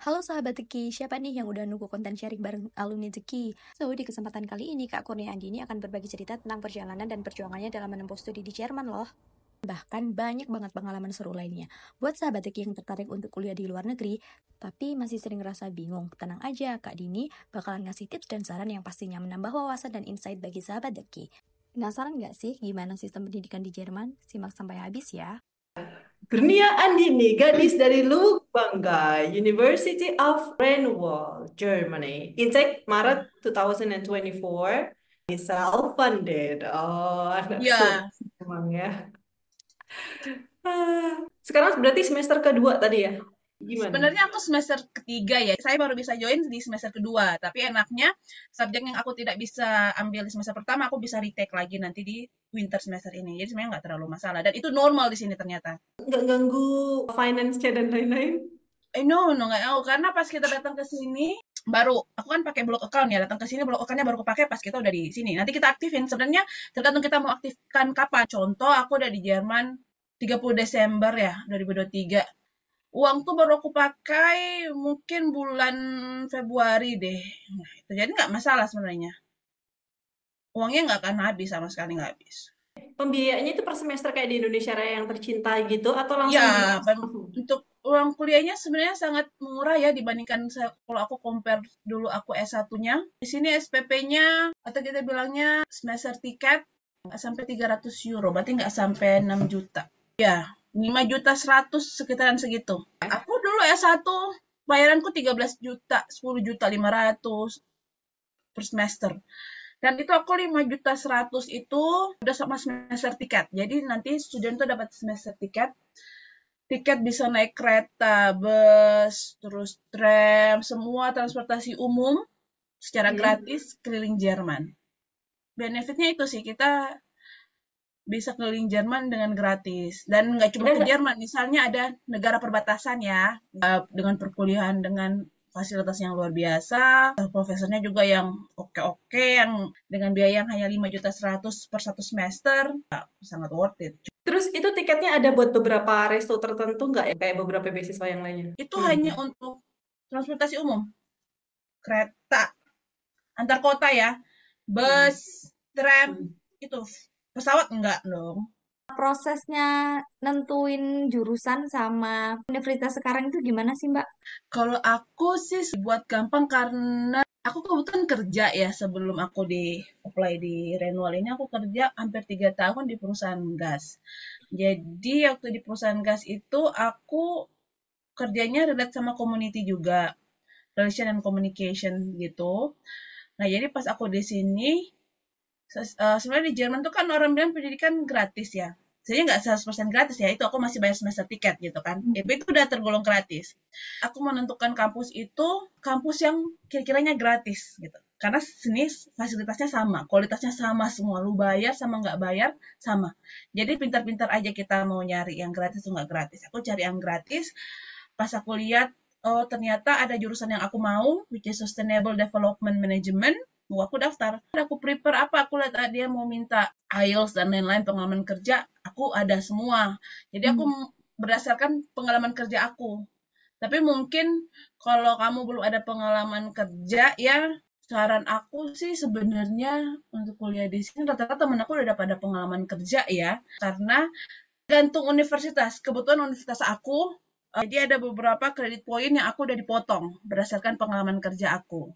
Halo sahabat Zeki, siapa nih yang udah nunggu konten sharing bareng alumni Zeki? So, di kesempatan kali ini Kak Kurnia Andini akan berbagi cerita tentang perjalanan dan perjuangannya dalam menempuh studi di Jerman loh. Bahkan banyak banget pengalaman seru lainnya. Buat sahabat Zeki yang tertarik untuk kuliah di luar negeri, tapi masih sering ngerasa bingung, tenang aja, Kak Dini bakalan ngasih tips dan saran yang pastinya menambah wawasan dan insight bagi sahabat Zeki. Penasaran nggak sih gimana sistem pendidikan di Jerman? Simak sampai habis ya. Kurnia Andini, gadis dari Lubuk Banggai, University of Renwald, Germany. Intake Maret 2024. Self-funded. Oh, anak Ya, sultan emang ya. Sekarang berarti semester kedua tadi ya? Gimana? sebenarnya aku semester ketiga ya. Saya baru bisa join di semester kedua. Tapi enaknya subjek yang aku tidak bisa ambil di semester pertama, aku bisa retake lagi nanti di winter semester ini. Jadi sebenarnya nggak terlalu masalah. Dan itu normal di sini ternyata. Nggak ganggu finance-nya dan lain-lain? No, nggak tahu. Karena pas kita datang ke sini, baru aku kan pakai blog account ya. Datang ke sini blog account-nya baru kepake pas kita udah di sini. Nanti kita aktifin. Sebenarnya tergantung kita mau aktifkan kapan. Contoh, aku udah di Jerman 30 Desember ya, 2023. Uang tuh baru aku pakai mungkin bulan Februari deh. Nah, itu jadi nggak masalah sebenarnya. Uangnya nggak akan habis, sama sekali nggak habis. Pembiayaannya itu per semester kayak di Indonesia Raya yang tercinta gitu atau langsung Ya, di pem- untuk uang kuliahnya sebenarnya sangat murah ya dibandingkan kalau aku compare dulu aku S1-nya. Di sini SPP-nya atau kita bilangnya semester tiket nggak sampai 300 euro, berarti nggak sampai 6 juta. Ya, 5 juta 100 sekitaran segitu. Aku dulu S1 bayaranku 13 juta, 10 juta 500 per semester. Dan itu aku 5 juta 100 itu udah sama semester tiket. Jadi nanti student tuh dapat semester tiket. Tiket bisa naik kereta, bus, terus tram, semua transportasi umum secara Hmm. gratis keliling Jerman. Benefitnya itu sih, kita bisa keliling Jerman dengan gratis. Dan nggak cuma Ada ke nggak? Jerman, misalnya ada negara perbatasan ya, dengan perkuliahan dengan fasilitas yang luar biasa, profesornya juga yang oke-oke, yang dengan biaya yang hanya 5 juta 100 per satu semester, sangat worth it. Terus itu tiketnya ada buat beberapa resto tertentu nggak ya? Kayak beberapa beasiswa yang lainnya? Itu Hmm. hanya untuk transportasi umum, kereta, antar kota ya, Hmm. bus, tram, Hmm. itu. Pesawat enggak dong. Prosesnya nentuin jurusan sama universitas sekarang itu gimana sih, Mbak? Kalau aku sih buat gampang karena aku kebetulan kerja ya sebelum aku di apply di Renwal ini aku kerja hampir 3 tahun di perusahaan gas. Jadi waktu di perusahaan gas itu aku kerjanya relate sama community juga, relation and communication gitu. Nah jadi pas aku di sini sebenarnya di Jerman tuh kan orang bilang pendidikan gratis ya. Saya nggak 100% gratis ya, itu aku masih bayar semester tiket gitu kan. Itu udah tergolong gratis. Aku menentukan kampus itu kampus yang kira-kiranya gratis gitu. Karena sini fasilitasnya sama, kualitasnya sama semua. Lu bayar sama nggak bayar sama. Jadi pintar-pintar aja kita mau nyari yang gratis atau nggak gratis. Aku cari yang gratis. Pas aku lihat, oh ternyata ada jurusan yang aku mau, which is Sustainable Development Management. Aku daftar. Aku prepare apa? Aku lihat dia mau minta IELTS dan lain-lain pengalaman kerja. Aku ada semua. Jadi aku berdasarkan pengalaman kerja aku. Tapi mungkin kalau kamu belum ada pengalaman kerja ya, saran aku sih sebenarnya untuk kuliah di sini rata-rata temen aku udah pada pengalaman kerja ya. Karena gantung universitas. Kebetulan universitas aku jadi ada beberapa kredit poin yang aku udah dipotong berdasarkan pengalaman kerja aku.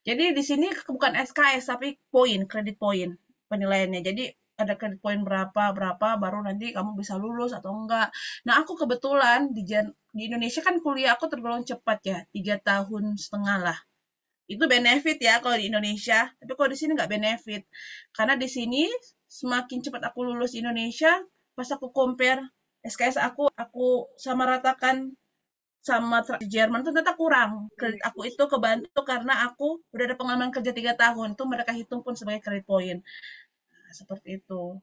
Jadi di sini bukan SKS tapi poin, kredit poin penilaiannya. Jadi ada kredit poin berapa berapa baru nanti kamu bisa lulus atau enggak. Nah aku kebetulan di Indonesia kan kuliah aku tergolong cepat ya, 3 tahun setengah lah. Itu benefit ya kalau di Indonesia, tapi kalau di sini nggak benefit. Karena di sini semakin cepat aku lulus Indonesia, pas aku compare SKS aku sama ratakan sama di Jerman tuh ternyata kurang. Kredit aku itu kebantu karena aku udah ada pengalaman kerja 3 tahun. Itu mereka hitung pun sebagai kredit poin. Nah, seperti itu.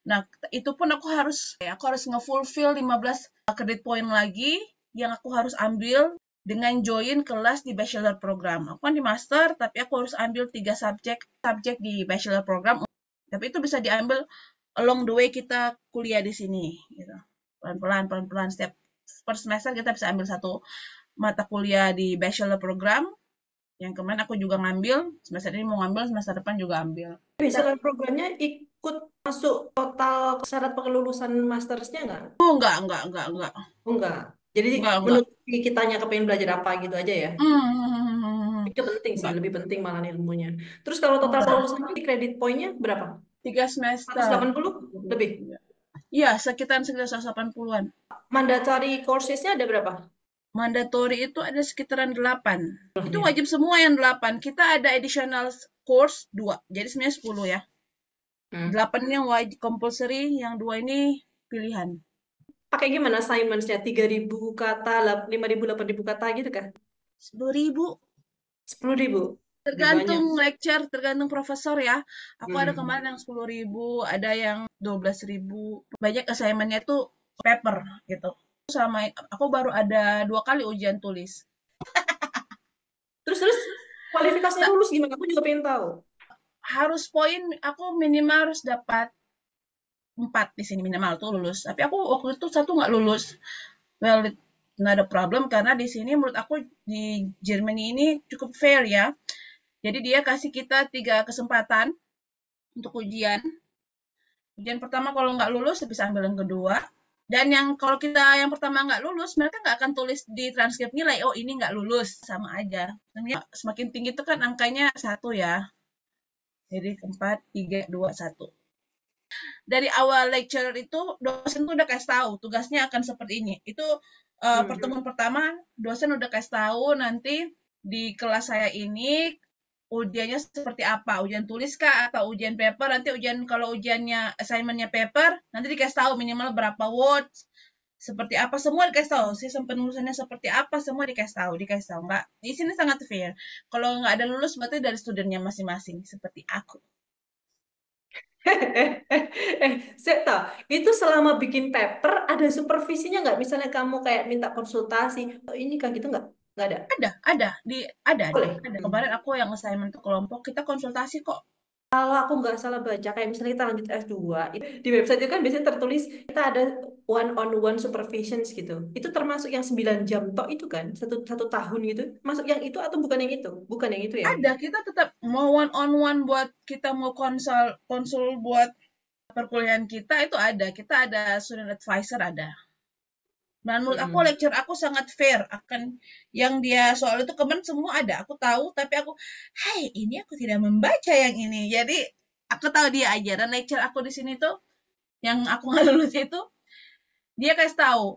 Nah, itu pun aku harus nge-fulfill 15 kredit poin lagi yang aku harus ambil dengan join kelas di bachelor program. Aku kan di master, tapi aku harus ambil 3 subjek di bachelor program. Tapi itu bisa diambil along the way kita kuliah di sini. Gitu. Pelan-pelan, pelan-pelan. Setiap per semester kita bisa ambil satu mata kuliah di bachelor program yang kemarin aku juga ngambil, semester ini mau ngambil, semester depan juga ambil. Bachelor programnya ikut masuk total syarat kelulusan mastersnya nggak? Oh, enggak. Oh, enggak. Jadi Enggak. menutupi kitanya kepengen belajar apa gitu aja ya. Hmm, Itu penting sih, enggak. lebih penting malah ilmunya. Terus kalau total Enggak. kelulusan di kredit poinnya berapa? 3 semester. 180 lebih. Iya, sekitar 180-an. Mandatory coursesnya ada berapa? Mandatory itu ada sekitaran 8. Itu Ya. wajib semua yang 8. Kita ada additional course 2. Jadi sebenarnya 10 ya. 8 ini yang wajib compulsory, yang 2 ini pilihan. Pakai gimana assignments-nya? 3.000 kata, 5.000, 8.000 kata gitu kan? 10.000. 10.000. Lebih banyak. Tergantung lecture, tergantung profesor ya. Aku ada Hmm. kemarin yang 10.000, ada yang 12.000. Banyak assignment-nya itu paper gitu. Selama aku baru ada 2 kali ujian tulis. Terus kualifikasinya lulus gimana? Aku juga pengen tahu. Harus poin, aku minimal harus dapat 4 di sini minimal tuh lulus. Tapi aku waktu itu 1 nggak lulus. Well, not a problem karena di sini menurut aku di Germany ini cukup fair ya. Jadi dia kasih kita 3 kesempatan untuk ujian. Ujian pertama kalau nggak lulus bisa ambil yang kedua. Dan yang kalau kita yang pertama nggak lulus, mereka nggak akan tulis di transkrip nilai, oh ini nggak lulus, sama aja. Sebenarnya semakin tinggi itu kan angkanya 1 ya. Jadi 4, 3, 2, 1. Dari awal lecture itu dosen tuh udah kasih tahu tugasnya akan seperti ini. Itu pertemuan pertama dosen udah kasih tahu nanti di kelas saya ini ujiannya seperti apa, ujian tulis kah atau ujian paper. Nanti kalau ujiannya assignmentnya paper nanti dikasih tahu minimal berapa words, seperti apa semua dikasih tahu. Sistem penulisannya seperti apa semua dikasih tahu. Nggak, di sini sangat fair. Kalau nggak ada lulus berarti dari studennya masing-masing seperti aku. Saya tahu. Itu selama bikin paper ada supervisinya nggak? Misalnya kamu kayak minta konsultasi, oh, ini kan gitu nggak? Nggak ada. Ada. Boleh. Kemarin aku yang assignment ke kelompok, kita konsultasi kok. Kalau aku nggak salah baca, kayak misalnya kita lanjut S2, di website itu kan biasanya tertulis kita ada one on one supervisions gitu. Itu termasuk yang 9 jam tok itu kan, satu tahun gitu. Masuk yang itu atau bukan yang itu? Bukan yang itu ya? Ada, kita tetap mau one on one buat kita mau konsul buat perkuliahan kita itu ada. Kita ada student advisor ada. Dan menurut aku Mm-mm. lecture aku sangat fair akan yang dia soal itu kemarin semua ada. Aku tahu tapi hai ini aku tidak membaca yang ini. Jadi aku tahu dia aja dan lecture aku di sini tuh yang aku nggak lulus itu dia kasih tahu.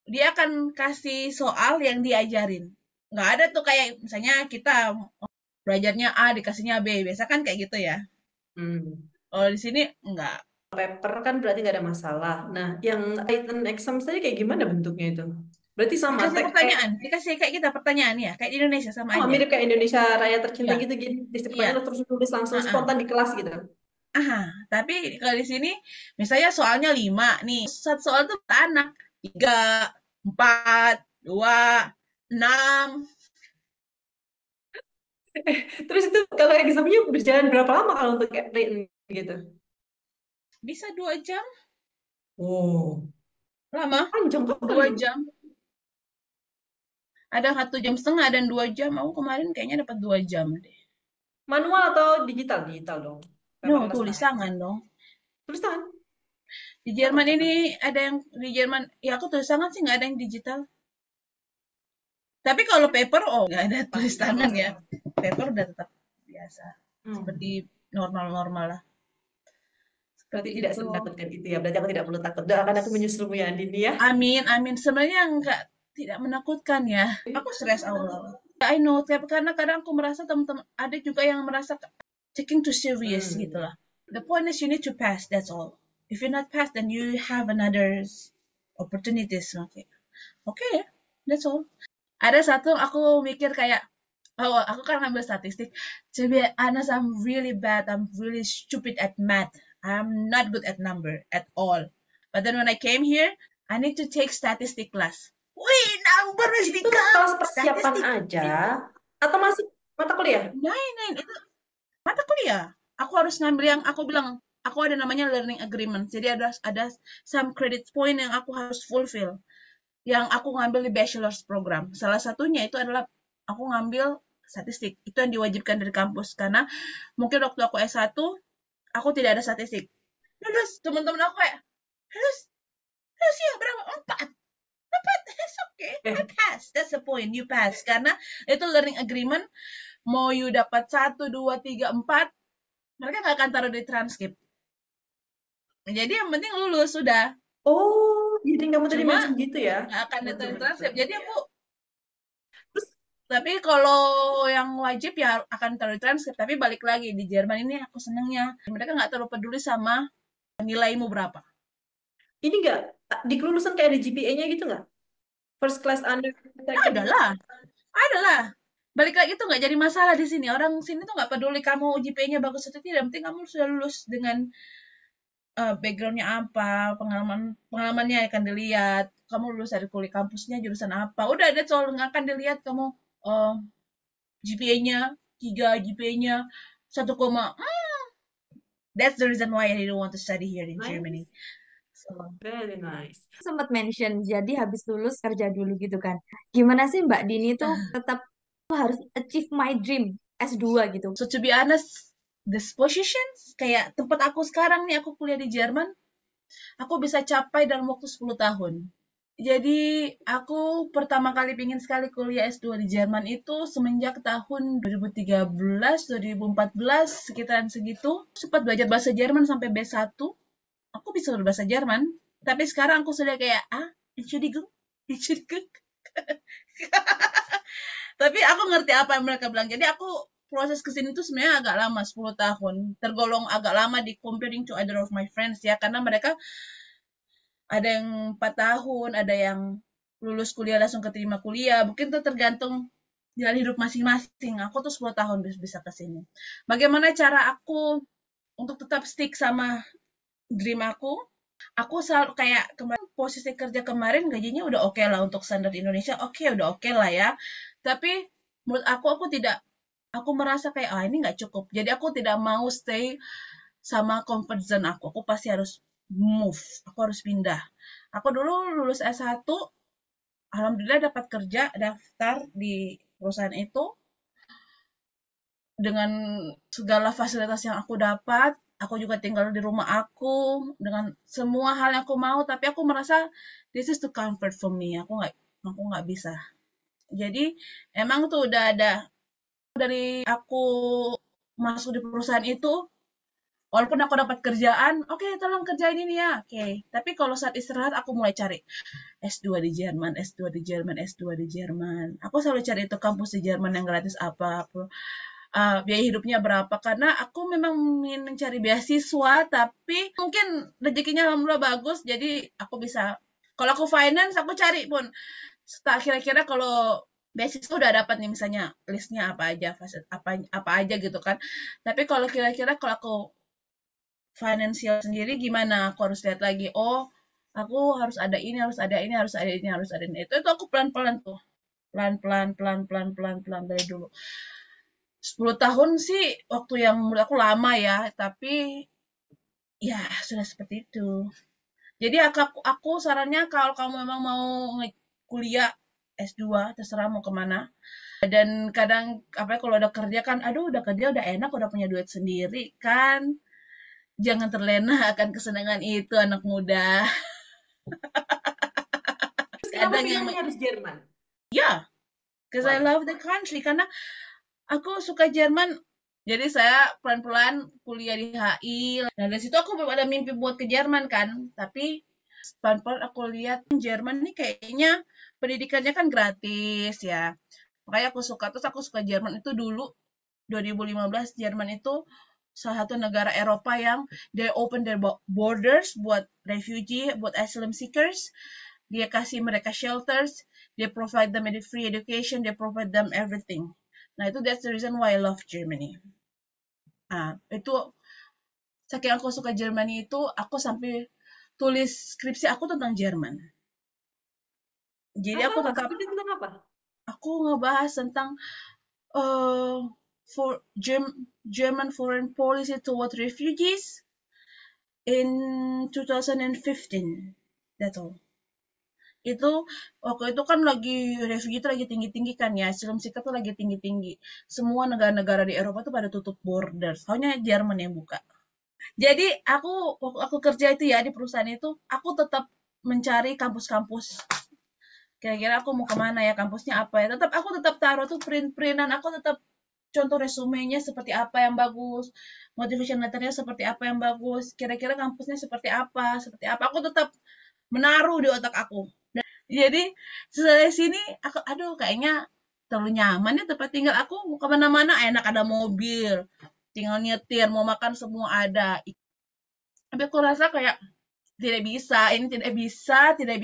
Dia akan kasih soal yang diajarin. Nggak ada tuh kayak misalnya kita belajarnya A dikasihnya B. Biasa kan kayak gitu ya. Hmm. Kalau di sini enggak. Paper kan berarti nggak ada masalah. Nah, yang written exam tadi kayak gimana bentuknya itu? Berarti sama, Dikasih tek kayak pertanyaan, dikasih kayak kita pertanyaan ya, kayak di Indonesia sama oh, aja. mirip kayak Indonesia Raya Tercinta Iya, gitu, gitu. Distrik iya. terus nulis langsung Heeh. spontan di kelas gitu. Aha, tapi kalau di sini misalnya soalnya 5 nih. Satu soal tuh anak 3, 4, 2, 6. Terus itu kalau examnya berjalan berapa lama kalau untuk written gitu? Bisa 2 jam, Oh, lama. panjang 2 kali. jam. Ada 1,5 jam dan 2 jam. Aku kemarin kayaknya dapat 2 jam deh. Manual atau digital? Digital dong. No, Paperless tulis lah. tangan dong. Tulis tangan. Di Cakep, Jerman cakep. ini ada yang di Jerman, ya aku tulis tangan sih nggak ada yang digital. Tapi kalau paper, oh nggak ada tulis Pasti. tangan ya. Paper udah tetap biasa. Seperti Hmm. normal-normal lah. Berarti Seperti tidak itu. menakutkan itu ya. Berarti aku tidak perlu takut. Doakan aku menyusulmu ya, Andini ya. Amin, amin. Sebenarnya nggak tidak menakutkan ya. Aku stres awal-awal. I know, tapi karena kadang aku merasa teman-teman ada juga yang merasa taking too serious gitu lah. The point is you need to pass, that's all. If you're not pass, then you have another opportunities. Okay, that's all. Ada satu aku mikir kayak, oh aku kan ngambil statistik. To be honest, I'm really bad. I'm really stupid at math. I'm not good at number at all. But then when I came here, I need to take statistic class. Wih, number mesti Itu kelas persiapan statistik. aja atau masih mata kuliah? Nine, itu mata kuliah. Aku harus ngambil yang aku bilang, aku ada namanya learning agreement. Jadi ada some credit point yang aku harus fulfill. yang aku ngambil di bachelor's program. Salah satunya itu adalah aku ngambil statistik. Itu yang diwajibkan dari kampus karena mungkin waktu aku S1 aku tidak ada statistik. Lulus, teman-teman aku kayak, lulus, lulus ya berapa? 4. 4, it's okay. I Eh, pass. That's the point, you pass. Karena itu learning agreement, mau you dapat 1, 2, 3, 4, mereka nggak akan taruh di transkrip. Jadi yang penting lulus, sudah. oh, jadi kamu tadi Cuma mention gitu ya? nggak akan Betul, ditaruh di betul. transkrip. Jadi aku, Terus, tapi kalau yang wajib ya akan taruh di transkrip. Tapi balik lagi, di Jerman ini aku senengnya. Mereka nggak terlalu peduli sama nilaimu berapa. ini nggak, di kelulusan kayak ada GPA-nya gitu nggak? First class, honor, second class. Adalah, adalah. Balik lagi itu nggak jadi masalah di sini. Orang sini tuh nggak peduli kamu GPA-nya bagus atau tidak. Yang penting kamu sudah lulus dengan background-nya apa, pengalamannya akan dilihat. Kamu lulus dari kuliah kampusnya jurusan apa. Udah ada soal nggak akan dilihat kamu GPA-nya 3, GPA-nya 1, that's the reason why I didn't want to study here in Germany. Nice, So, very nice. Sempat mention, jadi habis lulus kerja dulu gitu kan. Gimana sih Mbak Dini tuh tetap harus achieve my dream S2 gitu? so to be honest, this positions kayak tempat aku sekarang nih, aku kuliah di Jerman, aku bisa capai dalam waktu 10 tahun. Jadi aku pertama kali pingin sekali kuliah S2 di Jerman itu semenjak tahun 2013, 2014, sekitaran segitu. Sempat belajar bahasa Jerman sampai B1. Aku bisa berbahasa Jerman. Tapi sekarang aku sudah kayak, Entschuldigung, Entschuldigung. Tapi aku ngerti apa yang mereka bilang. Jadi aku proses kesini tuh sebenarnya agak lama, 10 tahun. Tergolong agak lama di comparing to other of my friends ya. Karena mereka ada yang 4 tahun, ada yang lulus kuliah langsung keterima kuliah. Mungkin itu tergantung jalan hidup masing-masing. Aku tuh 10 tahun bisa ke sini. Bagaimana cara aku untuk tetap stick sama dream aku? Aku selalu kayak kemarin posisi kerja kemarin gajinya udah oke lah untuk standar Indonesia. Oke, udah oke lah ya. Tapi menurut aku tidak, aku merasa kayak ini nggak cukup. Jadi aku tidak mau stay sama comfort zone aku. Aku pasti harus move. Aku harus pindah. Aku dulu lulus S1, alhamdulillah dapat kerja, daftar di perusahaan itu dengan segala fasilitas yang aku dapat. Aku juga tinggal di rumah aku dengan semua hal yang aku mau, tapi aku merasa this is too comfort for me. Aku nggak bisa. Jadi emang tuh udah ada dari aku masuk di perusahaan itu, walaupun aku dapat kerjaan, oke, tolong kerjain ini ya, oke. Tapi kalau saat istirahat aku mulai cari S2 di Jerman, S2 di Jerman, S2 di Jerman. Aku selalu cari itu kampus di Jerman yang gratis apa, biaya hidupnya berapa. Karena aku memang ingin mencari beasiswa, tapi mungkin rezekinya alhamdulillah bagus, jadi aku bisa. Kalau aku finance, aku cari pun. Kira-kira kalau beasiswa udah dapat nih misalnya listnya apa aja, apa aja gitu kan. Tapi kalau kira-kira kalau aku finansial sendiri gimana? Aku harus lihat lagi. Oh, aku harus ada ini, harus ada ini, harus ada ini, harus ada ini. Itu aku pelan-pelan tuh. Pelan-pelan, pelan-pelan, pelan-pelan dari dulu. 10 tahun sih waktu yang menurut aku lama ya, tapi ya sudah seperti itu. Jadi aku sarannya kalau kamu memang mau kuliah S2, terserah mau kemana. Dan kadang apa kalau udah kerja kan, aduh udah kerja udah enak, udah punya duit sendiri kan. Jangan terlena akan kesenangan itu anak muda. Terus kenapa Kadang yang pilihannya harus Jerman? ya, because I Why? love the country karena aku suka Jerman. Jadi saya pelan-pelan kuliah di HI. Nah dari situ aku belum ada mimpi buat ke Jerman kan. Tapi pelan-pelan aku lihat Jerman nih kayaknya pendidikannya kan gratis ya. Makanya aku suka. Terus aku suka Jerman itu dulu 2015 Jerman itu salah satu negara Eropa yang they open their borders buat refugee, buat asylum seekers. Dia kasih mereka shelters, they provide them with free education, they provide them everything. Nah itu that's the reason why I love Germany. Itu saking aku suka Germany itu aku sampai tulis skripsi aku tentang Jerman. Jadi Apa? aku tetap Skripsi tentang apa? aku ngebahas tentang for German foreign policy toward refugees in 2015. That's all. itu waktu itu kan lagi refugee itu lagi tinggi-tinggi kan ya, asylum seeker tuh lagi tinggi-tinggi. Semua negara-negara di Eropa tuh pada tutup border, hanya Jerman yang buka. Jadi waktu aku kerja itu ya di perusahaan itu, aku tetap mencari kampus-kampus. Kira-kira aku mau kemana ya, kampusnya apa ya. Aku tetap taruh tuh print-printan, aku tetap contoh resumenya seperti apa yang bagus, motivation letternya seperti apa yang bagus, kira-kira kampusnya seperti apa. Aku tetap menaruh di otak aku. Jadi setelah sini aku aduh kayaknya terlalu nyaman ya tempat tinggal aku, mau kemana-mana enak, ada mobil, tinggal nyetir, mau makan semua ada. Tapi aku rasa kayak tidak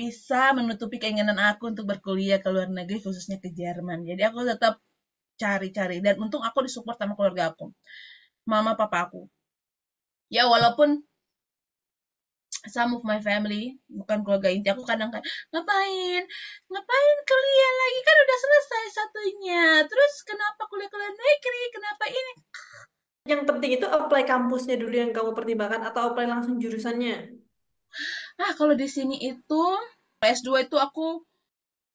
bisa menutupi keinginan aku untuk berkuliah ke luar negeri, khususnya ke Jerman. Jadi aku tetap cari-cari, dan untung aku disupport sama keluarga aku, mama papa aku. Ya walaupun some of my family, bukan keluarga inti aku, kadang kan ngapain ngapain kuliah lagi, kan udah selesai satunya, terus kenapa kuliah ke luar negeri, kenapa ini. Yang penting itu apply kampusnya dulu yang kamu pertimbangkan atau apply langsung jurusannya. Kalau di sini itu S2 itu aku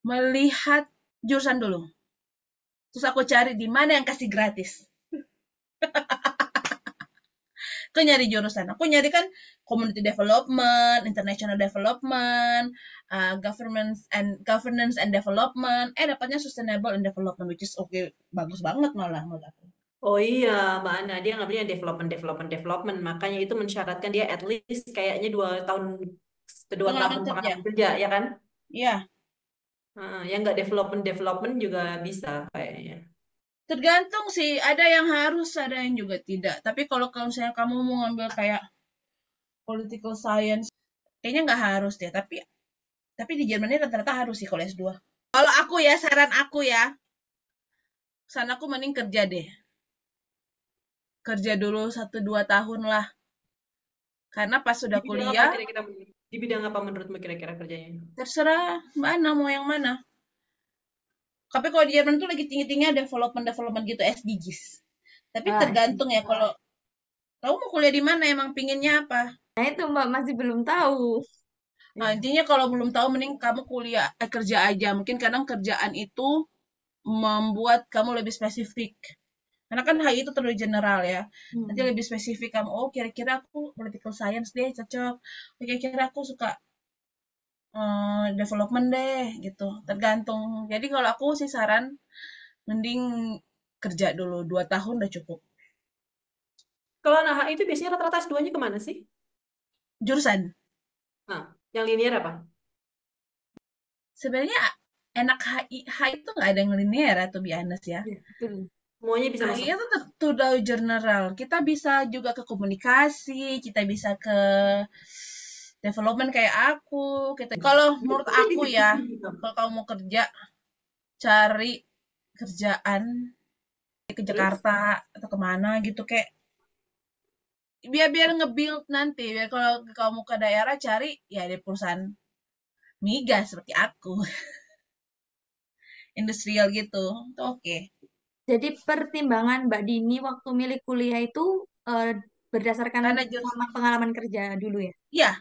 melihat jurusan dulu, terus aku cari di mana yang kasih gratis. Aku nyari jurusan, aku nyari kan community development, international development, governance and development, dapatnya sustainable and development, which is okay, bagus banget malah menurut aku. Oh iya, Mbak Ana, dia ngambilnya development. Makanya itu mensyaratkan dia at least kayaknya 2 tahun Pengalaman kerja, pengalaman kerja, ya kan? ya Yang nggak development juga bisa kayaknya. tergantung sih, ada yang harus, ada yang juga tidak. Tapi kalau misalnya kamu mau ngambil kayak political science, kayaknya nggak harus deh. Tapi di Jerman ini rata-rata harus sih kalau S2. Kalau aku ya, saran aku ya, sana aku mending kerja deh. Kerja dulu 1-2 tahun lah. Karena pas Di sudah bidang apa kuliah, kira-kira? Di bidang apa menurutmu kira-kira kerjanya? terserah Mbak Ana mau yang mana. Tapi kalau di Jerman tuh lagi tinggi-tingginya development gitu, SDGs. Tapi Wah, tergantung ya, kalau kamu mau kuliah di mana, emang pinginnya apa. nah itu Mbak masih belum tahu. Intinya kalau belum tahu, mending kamu kerja aja. Mungkin kadang kerjaan itu membuat kamu lebih spesifik. Karena kan HI itu terlalu general ya. Nanti Hmm. lebih spesifik kamu, oh kira-kira aku political science deh cocok. Oh, kira-kira aku suka development deh gitu. Tergantung. Jadi kalau aku sih saran mending kerja dulu 2 tahun udah cukup. Kalau nah itu biasanya rata-rata S2-nya kemana sih? Jurusan. Nah, yang linear apa? Sebenarnya enak HI itu nggak ada yang linear atau biasa ya. Ya, betul. Semuanya bisa HI masuk. itu udah general. Kita bisa juga ke komunikasi, kita bisa ke development kayak aku. Kalau menurut aku ya, kalau kamu mau kerja, cari kerjaan ke Terus? Jakarta atau kemana gitu, kayak biar nge-build nanti. Biar kalau kamu ke daerah, cari ya di perusahaan migas seperti aku, industrial gitu. Itu oke. Jadi pertimbangan Mbak Dini waktu milih kuliah itu eh, berdasarkan Karena pengalaman kerja dulu ya? ya,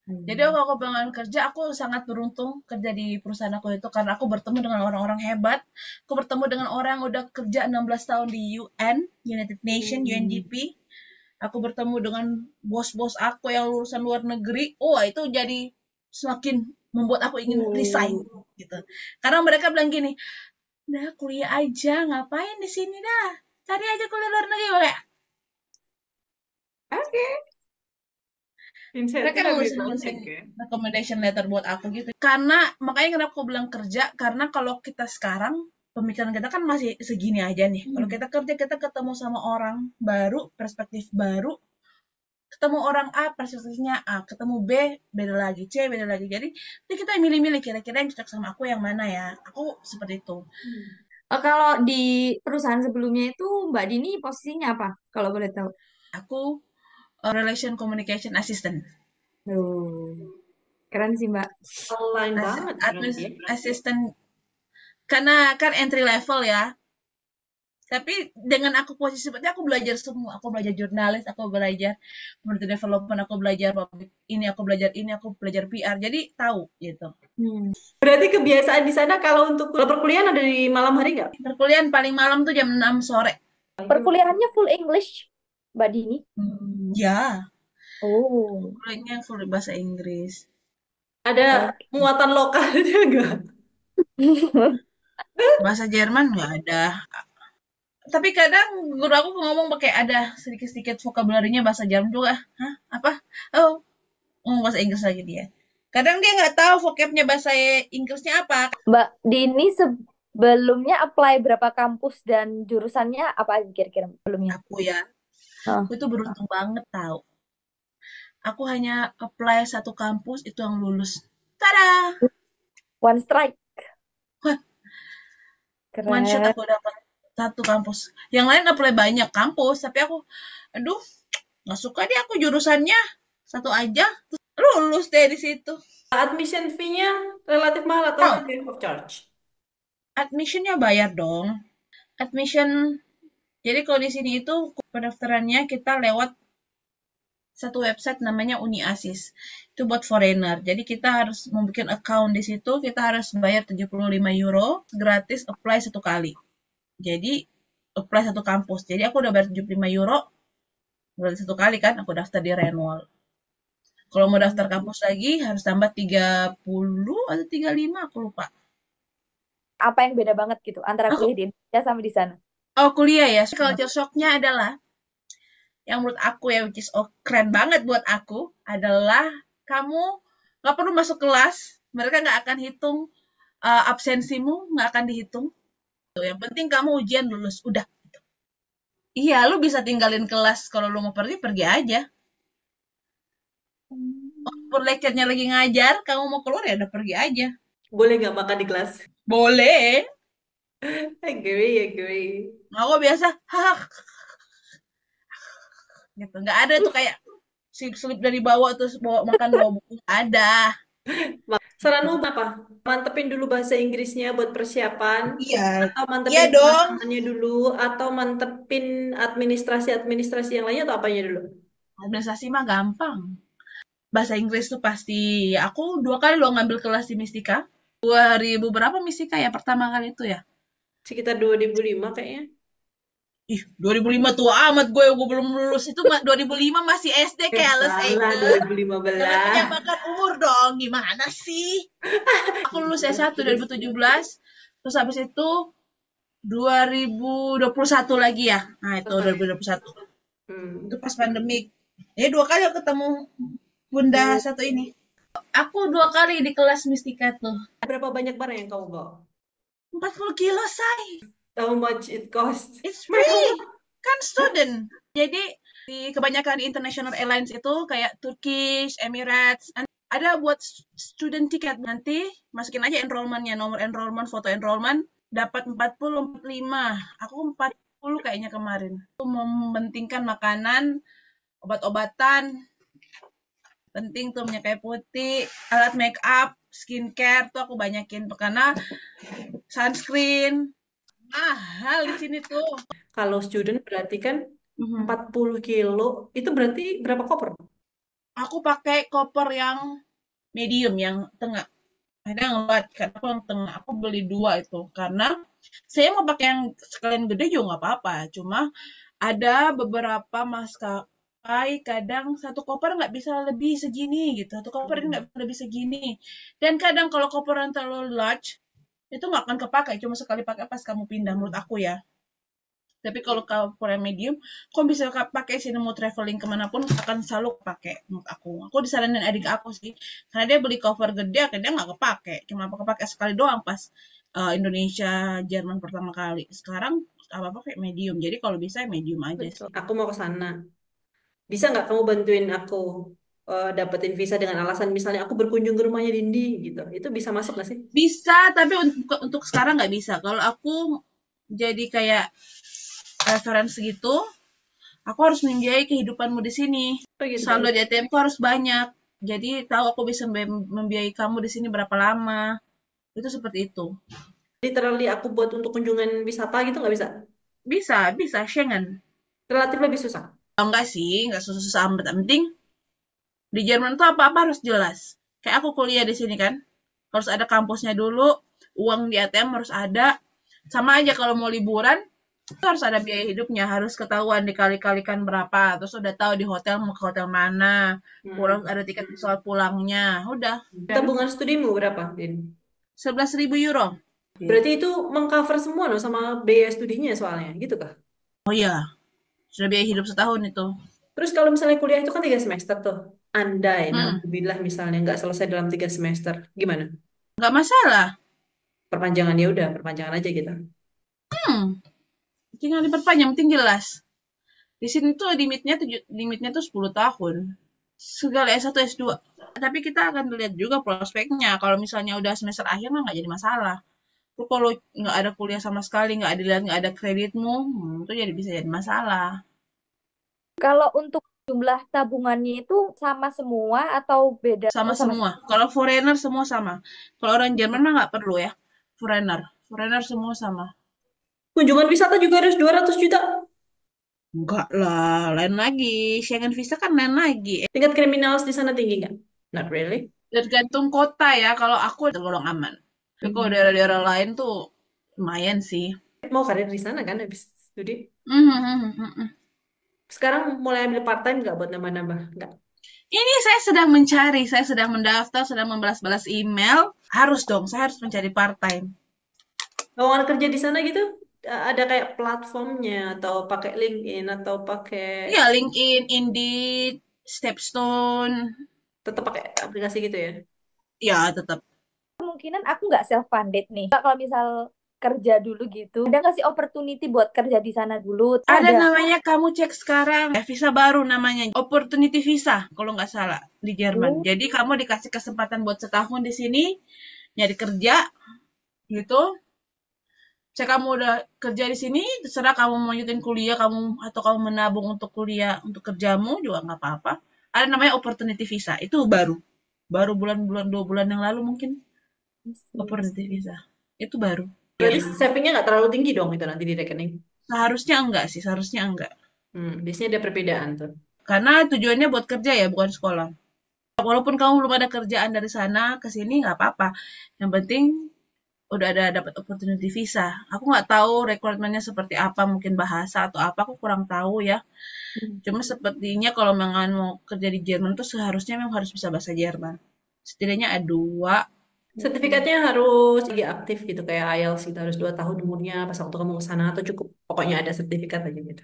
jadi Hmm. kalau aku pengen kerja, aku sangat beruntung kerja di perusahaan aku itu karena aku bertemu dengan orang-orang hebat. Aku bertemu dengan orang yang udah kerja 16 tahun di UN, United Nations, Hmm. UNDP. Aku bertemu dengan bos-bos aku yang lulusan luar negeri. Oh, itu jadi semakin membuat aku ingin resign Oh. gitu. Karena mereka bilang gini, "Udah kuliah aja, ngapain di sini dah? Cari aja kuliah luar negeri." Kayak Oke. mereka Insentif lebih nulis-nulisin banyak ya. recommendation letter buat aku gitu. Karena makanya kenapa aku bilang kerja, karena kalau kita sekarang pemikiran kita kan masih segini aja nih. Kalau Hmm. kita kerja, kita ketemu sama orang baru, perspektif baru, ketemu orang A, perspektifnya A, ketemu B, beda lagi, C, beda lagi. Jadi kita milih-milih kira-kira yang cocok sama aku yang mana ya. Aku seperti itu. Kalau di perusahaan sebelumnya itu Mbak Dini posisinya apa? Kalau boleh tahu. Aku relation communication assistant. Oh, keren sih Mbak. Online banget berarti ya. Assistant karena kan entry level ya. Tapi dengan aku posisi seperti aku belajar semua. Aku belajar jurnalis, aku belajar community development, aku belajar public ini, aku belajar PR. Jadi tahu gitu. Berarti kebiasaan di sana kalau perkuliahan ada di malam hari nggak? Perkuliahan paling malam tuh jam 6 sore. Perkuliahannya full English, Mbak Dini? Ya, Oh, kuliahnya full bahasa Inggris. Ada oke. muatan lokalnya nggak? Bahasa Jerman nggak ada. Tapi kadang guru aku ngomong pakai ada sedikit-sedikit vocabulary-nya bahasa Jerman juga. Hah? Apa? Oh, ngomong bahasa Inggris lagi dia. Kadang dia nggak tahu vocabnya bahasa Inggrisnya apa. Mbak Dini sebelumnya apply berapa kampus dan jurusannya apa kira-kira sebelumnya? Aku ya, Oh, aku itu beruntung banget tahu. Aku hanya apply satu kampus itu yang lulus. Tada! one strike. Wah, one shot Keren. aku dapat satu kampus. Yang lain apply banyak kampus, tapi aku, aduh, nggak suka deh aku jurusannya satu aja. Terus lulus deh di situ. Admission fee-nya relatif mahal atau Oh, free of charge? admissionnya bayar dong. Admission, jadi kalau di sini itu pendaftarannya kita lewat satu website namanya UniAsis. Itu buat foreigner. Jadi kita harus membuat account di situ, kita harus bayar 75 euro, gratis apply satu kali. Jadi apply satu kampus. Jadi aku udah bayar 75 euro, berarti satu kali kan aku daftar di Renwal. Kalau mau daftar kampus lagi harus tambah 30 atau 35, aku lupa. Apa yang beda banget gitu antara Aku, kuliah di Indonesia sama di sana? oh kuliah ya, culture shock-nya adalah yang menurut aku ya, which is keren banget buat aku, adalah kamu nggak perlu masuk kelas, mereka nggak akan hitung absensimu, nggak akan dihitung. Yang penting kamu ujian lulus, udah. Iya, lu bisa tinggalin kelas kalau lu mau pergi, pergi aja. Walaupun lecture-nya lagi ngajar, kamu mau keluar ya udah pergi aja. Boleh nggak makan di kelas? Boleh. Agree, agree. Aku biasa, hah, gitu. Nggak ada tuh kayak slip dari bawah terus bawa makan bawa buku. Ada. Saranmu apa? Mantepin dulu bahasa Inggrisnya buat persiapan, Iya, atau iya mantepin dong. pengetahuannya dulu, atau mantepin administrasi-administrasi yang lainnya, atau apanya dulu? Administrasi mah gampang. Bahasa Inggris tuh pasti. Ya, aku 2 kali loh ngambil kelas di Mistika. 2000 berapa Mistika ya pertama kali itu ya? Sekitar 2005 kayaknya. Ih, 2005 tua amat gue belum lulus. Itu 2005 masih SD, keles Salah, Eike. Jangan 2015. menyamakan umur dong, gimana sih? Aku lulus S1 Terus. 2017, terus habis itu 2021 lagi ya. Nah, itu 2021. Itu Hmm. pas pandemik. Ya 2 kali aku ketemu Bunda satu ini. Aku 2 kali di kelas Mistika tuh. Berapa banyak barang yang kamu bawa? 40 kilo, say. How much it cost? It's free. Kan student. Jadi di kebanyakan international airlines itu kayak Turkish, Emirates, ada buat student ticket. Nanti masukin aja enrollment-nya, nomor enrollment, foto enrollment, dapat 40, 45. Aku 40 kayaknya kemarin. Itu mementingkan makanan, obat-obatan, penting tuh minyak kayu putih, alat make up, skincare tuh aku banyakin karena sunscreen mahal di sini tuh. Kalau student berarti kan Mhm. 40 kilo, itu berarti berapa koper? Aku pakai koper yang medium, yang tengah. Ada yang light, kan aku yang tengah. Aku beli 2 itu karena saya mau pakai yang sekalian gede juga nggak apa-apa. Cuma ada beberapa maskapai kadang satu koper nggak bisa lebih segini gitu. Satu koper ini nggak bisa lebih segini. Dan kadang kalau koper yang terlalu large itu nggak akan kepakai. Cuma sekali pakai pas kamu pindah menurut aku ya. Tapi kalau cover yang medium, kok bisa pakai sini mau traveling kemanapun akan selalu pakai menurut aku. Aku disaranin adik aku sih, karena dia beli cover gede, akhirnya nggak kepake. Cuma pakai sekali doang pas Indonesia Jerman pertama kali. Sekarang apa pakai medium. Jadi kalau bisa medium aja Betul. sih. Aku mau ke sana. Bisa nggak kamu bantuin aku dapetin visa dengan alasan misalnya aku berkunjung ke rumahnya Dindi gitu. Itu bisa masuk nggak sih? Bisa, tapi untuk sekarang nggak bisa. Kalau aku jadi kayak referensi gitu, aku harus membiayai kehidupanmu di sini. Oh gitu. Saldo di ATM ku harus banyak. Jadi tahu aku bisa membiayai kamu di sini berapa lama. Itu seperti itu. Literally aku buat untuk kunjungan wisata gitu nggak bisa? Bisa Schengen. Relatif lebih susah. Oh, enggak sih, enggak susah-susah amat. Yang penting di Jerman tuh apa-apa harus jelas. Kayak aku kuliah di sini kan, harus ada kampusnya dulu, uang di ATM harus ada. Sama aja kalau mau liburan, itu harus ada biaya hidupnya, harus ketahuan dikali-kalikan berapa. Terus udah tahu di hotel mau ke hotel mana, Hmm. kurang ada tiket pesawat pulangnya. Udah, Tabungan studimu berapa, Din? 11.000 euro. Berarti itu mengcover semua loh sama biaya studinya soalnya, gitu kah? Oh iya, sudah biaya hidup setahun itu. Terus kalau misalnya kuliah itu kan 3 semester tuh. Andai, Hmm, naudzubillah misalnya nggak selesai dalam 3 semester, gimana? nggak masalah. Perpanjangan ya udah, perpanjangan aja gitu. Hmm, tinggal diperpanjang, penting jelas. Di sini tuh limitnya tuh 10 tahun. Segala S1, S2. Tapi kita akan lihat juga prospeknya. Kalau misalnya udah semester akhir mah nggak jadi masalah. Tapi kalau nggak ada kuliah sama sekali, nggak ada dilihat, nggak ada kreditmu, itu jadi bisa jadi masalah. Kalau untuk jumlah tabungannya itu sama semua atau beda? Sama Oh, sama semua. semua. Kalau foreigner semua sama. Kalau orang Jerman mah nggak perlu ya. Foreigner. Foreigner semua sama. Kunjungan wisata juga harus 200 juta. Enggak lah, lain lagi. Schengen visa kan lain lagi. Tingkat kriminal di sana tinggi nggak? Not really. Tergantung kota ya. Kalau aku tergolong aman. Tapi kalau Hmm. daerah-daerah lain tuh lumayan sih. Mau karir di sana kan habis studi. Mhm. Sekarang mulai ambil part time nggak buat nambah-nambah? Nggak. Ini saya sedang mencari, saya sedang mendaftar, sedang membalas-balas email. Harus dong, saya harus mencari part-time. Lowongan kerja di sana gitu ada kayak platformnya atau pakai LinkedIn atau pakai Iya, LinkedIn, Indeed, Stepstone. tetap pakai aplikasi gitu ya. Ya, tetap. Kemungkinan aku nggak self funded nih. Kalau misal kerja dulu gitu, ada nggak sih opportunity buat kerja di sana dulu? Ada Ada. namanya, kamu cek sekarang, visa baru namanya, Opportunity Visa, kalau nggak salah, di Jerman. Oh, Jadi kamu dikasih kesempatan buat setahun di sini, nyari kerja, gitu. Saya kamu udah kerja di sini, terserah kamu mau lanjutin kuliah, atau kamu menabung untuk kuliah, untuk kerjamu juga nggak apa-apa. Ada namanya Opportunity Visa, itu baru bulan-bulan 2 bulan yang lalu mungkin Opportunity Visa, itu baru. Berarti savingnya nggak terlalu tinggi dong itu nanti di rekening. Seharusnya enggak sih, seharusnya enggak. Biasanya ada perbedaan tuh. Karena tujuannya buat kerja ya, bukan sekolah. Walaupun kamu belum ada kerjaan dari sana ke sini nggak apa-apa. Yang penting udah ada dapat opportunity visa. Aku nggak tahu requirementnya seperti apa, mungkin bahasa atau apa, aku kurang tahu ya. hmm. Cuma sepertinya kalau memang mau kerja di Jerman tuh seharusnya memang harus bisa bahasa Jerman. Setidaknya A2. Sertifikatnya harus lagi aktif gitu kayak IELTS gitu harus 2 tahun umurnya pas waktu kamu ke sana atau cukup pokoknya ada sertifikat aja gitu.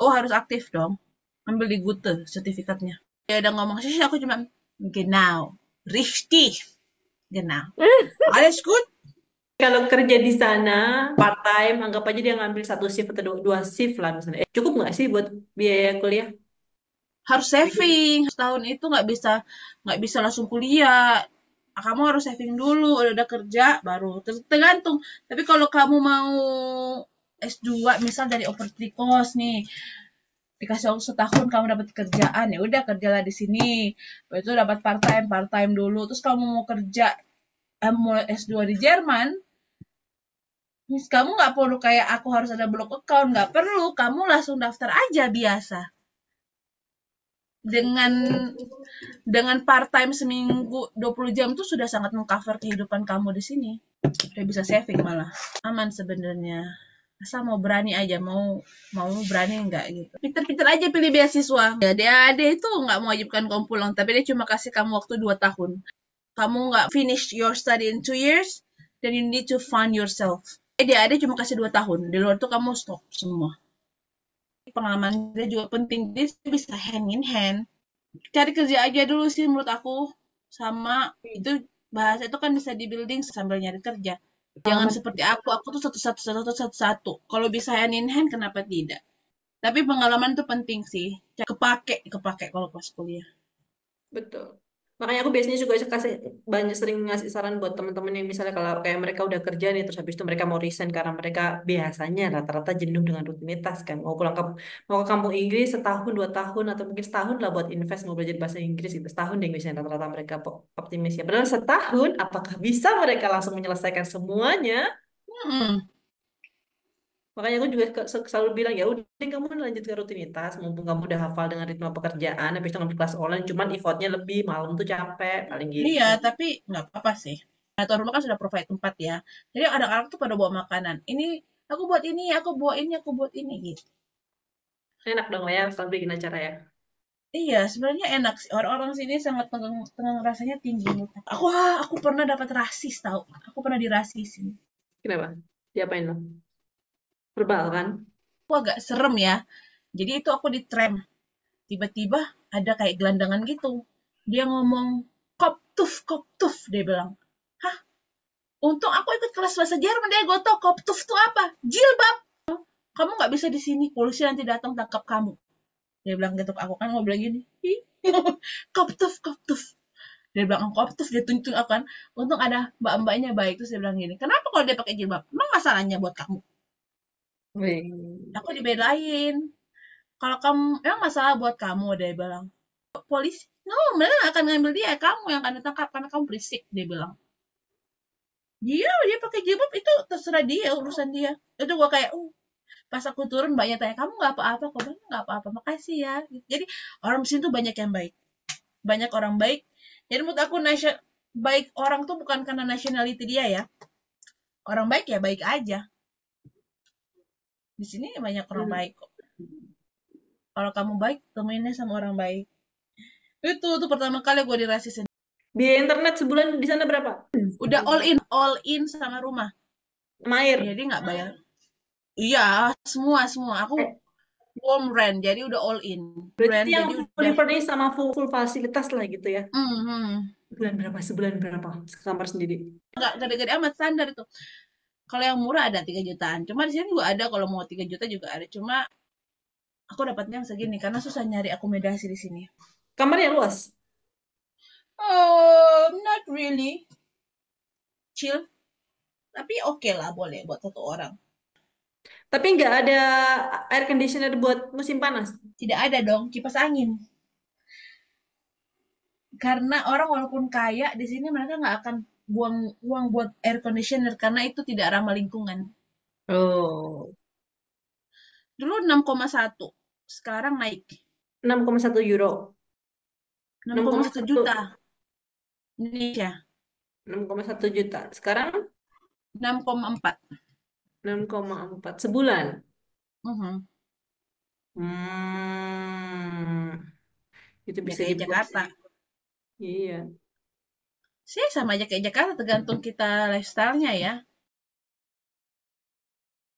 Oh, harus aktif dong. Ambil di Gute sertifikatnya. Ya udah ngomong sih aku cuma genau, richtig, genau. Alles gut? Kalau kerja di sana part time anggap aja dia ngambil 1 shift atau dua shift lah misalnya. Cukup nggak sih buat biaya kuliah? Harus saving. Setahun itu nggak bisa langsung kuliah. Kamu harus saving dulu, udah kerja baru tergantung. Tapi kalau kamu mau S2 misal dari opportunity cost nih, dikasih waktu setahun kamu dapat kerjaan, ya udah kerjalah di sini. Itu dapat part time dulu. Terus kamu mau kerja mau S2 di Jerman, kamu nggak perlu kayak aku harus ada blog account, nggak perlu. Kamu langsung daftar aja biasa. Dengan part-time seminggu 20 jam tuh sudah sangat mengcover kehidupan kamu di sini. Udah bisa saving malah. Aman sebenarnya. Asal mau berani aja, mau berani enggak gitu. Pinter-pinter aja pilih beasiswa. Ya, adik itu nggak mewajibkan kamu pulang, tapi dia cuma kasih kamu waktu 2 tahun. Kamu nggak finish your study in 2 years, then you need to fund yourself. Dia cuma kasih 2 tahun. Di luar tuh kamu stop semua. Pengalaman dia juga penting. Dia bisa hand in hand. Cari kerja aja dulu sih menurut aku. Sama itu bahasa itu kan bisa di building sambil nyari kerja. Jangan Pengalaman. seperti aku tuh satu-satu. Kalau bisa hand in hand kenapa tidak? Tapi pengalaman tuh penting sih. Kepake kalau pas kuliah. Betul. Makanya aku biasanya juga kasih banyak sering ngasih saran buat teman-teman yang misalnya kalau kayak mereka udah kerja nih terus habis itu mereka mau resign karena mereka biasanya rata-rata jenuh dengan rutinitas kan mau ke kampung Inggris setahun 2 tahun atau mungkin setahun lah buat invest mau belajar bahasa Inggris itu setahun deh biasanya rata-rata mereka optimis ya. Padahal setahun apakah bisa mereka langsung menyelesaikan semuanya? Hmm, Makanya aku juga selalu bilang ya udah kamu lanjut ke rutinitas, mumpung kamu udah hafal dengan ritme pekerjaan, habis itu ngambil kelas online, cuman effortnya lebih, malam tuh capek, paling gitu. Iya, tapi nggak apa-apa sih. Nah, tuan rumah kan sudah provide tempat ya. Jadi anak-anak tuh pada bawa makanan. Ini aku buat ini, aku buat ini, aku buat ini gitu. Enak dong ya, kalau bikin acara ya. Iya, sebenarnya enak sih. Orang-orang sini sangat tenggang, tenggang rasanya tinggi menurut aku. Aku pernah dapat rasis tahu. Aku pernah dirasisin. Kenapa? Diapain lo? Verbal kan? Aku agak serem ya. Jadi itu aku di tram. Tiba-tiba ada kayak gelandangan gitu. Dia ngomong, koptuf, dia bilang. Hah? Untung aku ikut kelas bahasa Jerman, dia gue tau koptuf tuh apa? Jilbab. Kamu nggak bisa di sini, polisi nanti datang tangkap kamu. Dia bilang gitu ke aku kan, mau bilang gini. Koptuf. Dia bilang koptuf, dia tunjuk aku kan. Untung ada mbak-mbaknya baik, terus dia bilang gini. Kenapa kalau dia pakai jilbab? Emang masalahnya buat kamu? Wih. Aku dibelain. Kalau kamu, emang masalah buat kamu, dia bilang. Polisi, no, mereka akan ngambil dia, kamu yang akan ditangkap karena kamu berisik, dia bilang. Dia pakai jilbab itu terserah dia, urusan dia. Itu gua kayak, pas aku turun mbaknya tanya, kamu nggak apa-apa kok? Bang, nggak apa-apa, makasih ya. Jadi orang di sini tuh banyak yang baik, banyak orang baik. Jadi menurut aku baik orang tuh bukan karena nationality dia ya, orang baik ya baik aja. Di sini banyak orang Hmm. baik kok. Kalau kamu baik, temuinnya sama orang baik. Itu tuh pertama kali gue dirasisin. Biaya internet sebulan di sana berapa? Udah all in sama rumah. Mair. Jadi nggak bayar. Iya, semua. Aku Eh, home rent, jadi udah all in. berarti itu Rent, yang jadi fully udah. furnished sama full fasilitas lah gitu ya. Hmm, Bulan berapa? Sebulan berapa? Kamar sendiri. nggak gede-gede amat standar itu. Kalau yang murah ada 3 jutaan. Cuma di sini juga ada kalau mau 3 juta juga ada. Cuma aku dapatnya yang segini karena susah nyari akomodasi di sini. Kamarnya luas. Oh, not really. Chill. Tapi oke lah boleh buat satu orang. Tapi nggak ada air conditioner buat musim panas. Tidak ada dong kipas angin. Karena orang walaupun kaya di sini mereka nggak akan buang uang buat air conditioner karena itu tidak ramah lingkungan. Oh. Dulu 6,1, sekarang naik 6,1 euro. 6,1 6,1. juta Indonesia. 6,1 juta. Sekarang 6,4. 6,4 sebulan. Mhm. Hmm. Itu Ya bisa kayak dibuat Jakarta. sih. Iya. Sih sama aja kayak Jakarta tergantung kita lifestyle-nya ya.